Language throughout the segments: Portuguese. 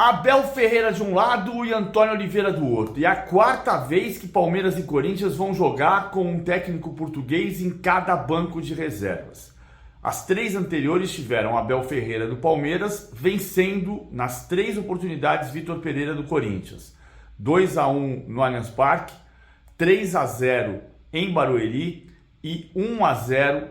Abel Ferreira de um lado e Antônio Oliveira do outro. E é a quarta vez que Palmeiras e Corinthians vão jogar com um técnico português em cada banco de reservas. As três anteriores tiveram Abel Ferreira do Palmeiras vencendo nas três oportunidades Vitor Pereira do Corinthians. 2-1 no Allianz Parque, 3-0 em Barueri e 1-0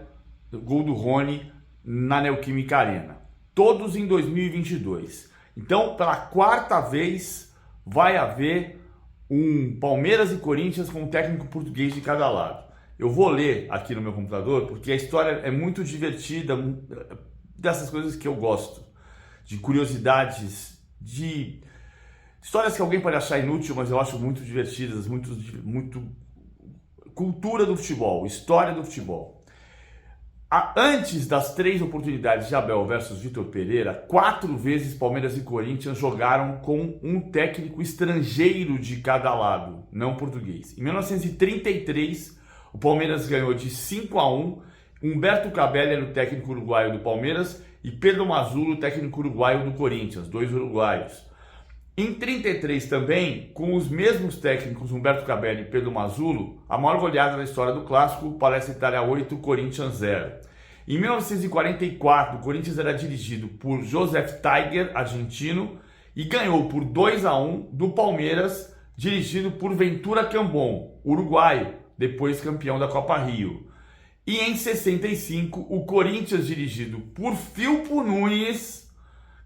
gol do Rony na Neoquímica Arena. Todos em 2022. Então, pela quarta vez, vai haver um Palmeiras e Corinthians com um técnico português de cada lado. Eu vou ler aqui no meu computador, porque a história é muito divertida, dessas coisas que eu gosto, de curiosidades, de histórias que alguém pode achar inútil, mas eu acho muito divertidas, muito cultura do futebol, história do futebol. Antes das três oportunidades de Abel versus Vitor Pereira, 4 vezes Palmeiras e Corinthians jogaram com um técnico estrangeiro de cada lado, não português. Em 1933, o Palmeiras ganhou de 5-1, Humberto Cabelli era o técnico uruguaio do Palmeiras e Pedro Mazzulo, o técnico uruguaio do Corinthians, 2 uruguaios. Em 33 também, com os mesmos técnicos Humberto Cabelli e Pedro Mazzulo, a maior goleada da história do clássico, Palestra Itália 8, Corinthians 0. Em 1944, o Corinthians era dirigido por Joseph Tiger, argentino, e ganhou por 2-1 do Palmeiras, dirigido por Ventura Cambon, uruguaio, depois campeão da Copa Rio. E em 65, o Corinthians, dirigido por Filpo Nunes,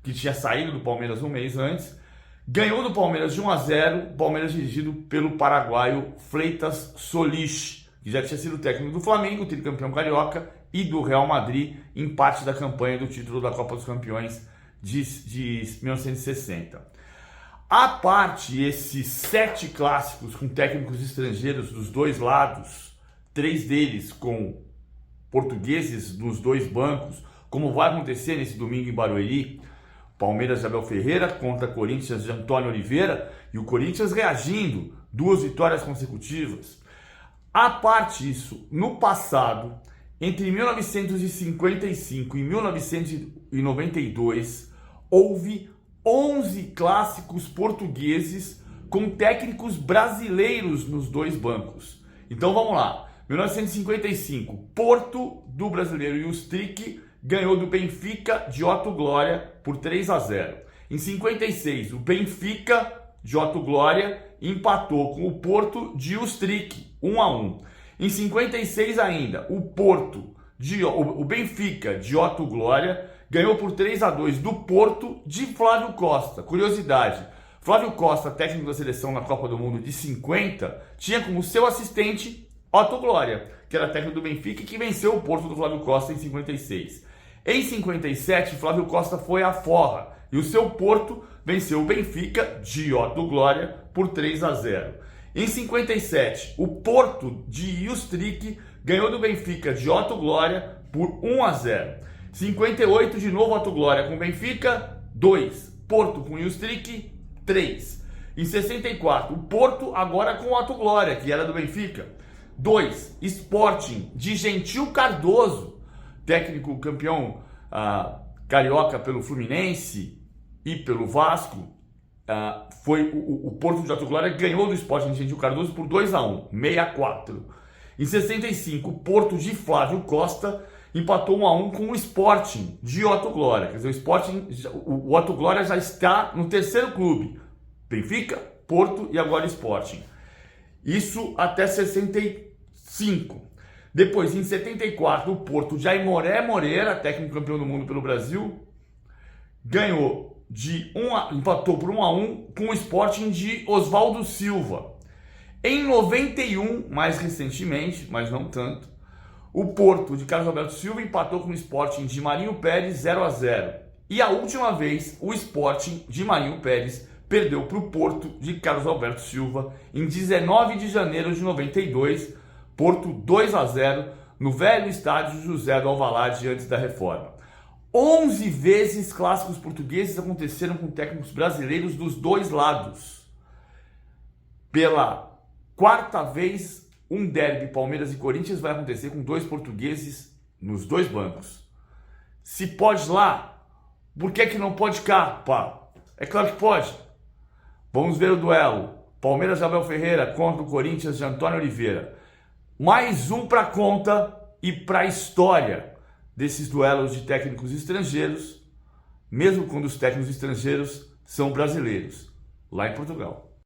que tinha saído do Palmeiras um mês antes, ganhou do Palmeiras de 1-0, Palmeiras dirigido pelo paraguaio Freitas Solis, que já tinha sido técnico do Flamengo, tricampeão carioca, e do Real Madrid, em parte da campanha do título da Copa dos Campeões de 1960. À parte esses 7 clássicos com técnicos estrangeiros dos dois lados, 3 deles com portugueses nos 2 bancos, como vai acontecer nesse domingo em Barueri, Palmeiras de Abel Ferreira contra Corinthians de Antônio Oliveira e o Corinthians reagindo, 2 vitórias consecutivas. À parte isso, no passado, entre 1955 e 1992, houve 11 clássicos portugueses com técnicos brasileiros nos 2 bancos. Então vamos lá, 1955, Porto do brasileiro Justric ganhou do Benfica de Otto Glória por 3-0. Em 56, o Benfica de Otto Glória empatou com o Porto de Justric, 1-1. Em 56 ainda, o Benfica de Otto Glória ganhou por 3-2 do Porto de Flávio Costa. Curiosidade, Flávio Costa, técnico da seleção na Copa do Mundo de 50, tinha como seu assistente Otto Glória, que era técnico do Benfica e que venceu o Porto do Flávio Costa em 56. Em 57, Flávio Costa foi à forra e o seu Porto venceu o Benfica de Otto Glória por 3-0. Em 57, o Porto de Justric ganhou do Benfica de Otto Glória por 1-0. 58, de novo Otto Glória com o Benfica, 2. Porto com Justric, 3. Em 64, o Porto agora com o Otto Glória, que era do Benfica, 2. Sporting de Gentil Cardoso, técnico campeão carioca pelo Fluminense e pelo Vasco, foi o Porto de Otto Glória ganhou do Sporting de Gentil Cardoso por 2-1, 64. Em 65, o Porto de Flávio Costa empatou 1-1 com o Sporting de Otto Glória. Quer dizer, o Otto Glória já está no terceiro clube. Benfica, Porto e agora Sporting. Isso até 65. Depois, em 74, o Porto de Aimoré Moreira, técnico campeão do mundo pelo Brasil, empatou por 1-1 com o Sporting de Oswaldo Silva. Em 91, mais recentemente, mas não tanto, o Porto de Carlos Alberto Silva empatou com o Sporting de Marinho Pérez 0-0. E a última vez, o Sporting de Marinho Pérez perdeu para o Porto de Carlos Alberto Silva em 19 de janeiro de 92, Porto 2-0, no velho estádio José do Alvalade antes da reforma. 11 vezes clássicos portugueses aconteceram com técnicos brasileiros dos dois lados. Pela quarta vez, um derby Palmeiras e Corinthians vai acontecer com 2 portugueses nos 2 bancos. Se pode lá, por que não pode cá, pá? É claro que pode. Vamos ver o duelo. Palmeiras de Abel Ferreira contra o Corinthians de Antônio Oliveira. Mais um para conta e para a história desses duelos de técnicos estrangeiros, mesmo quando os técnicos estrangeiros são brasileiros, lá em Portugal.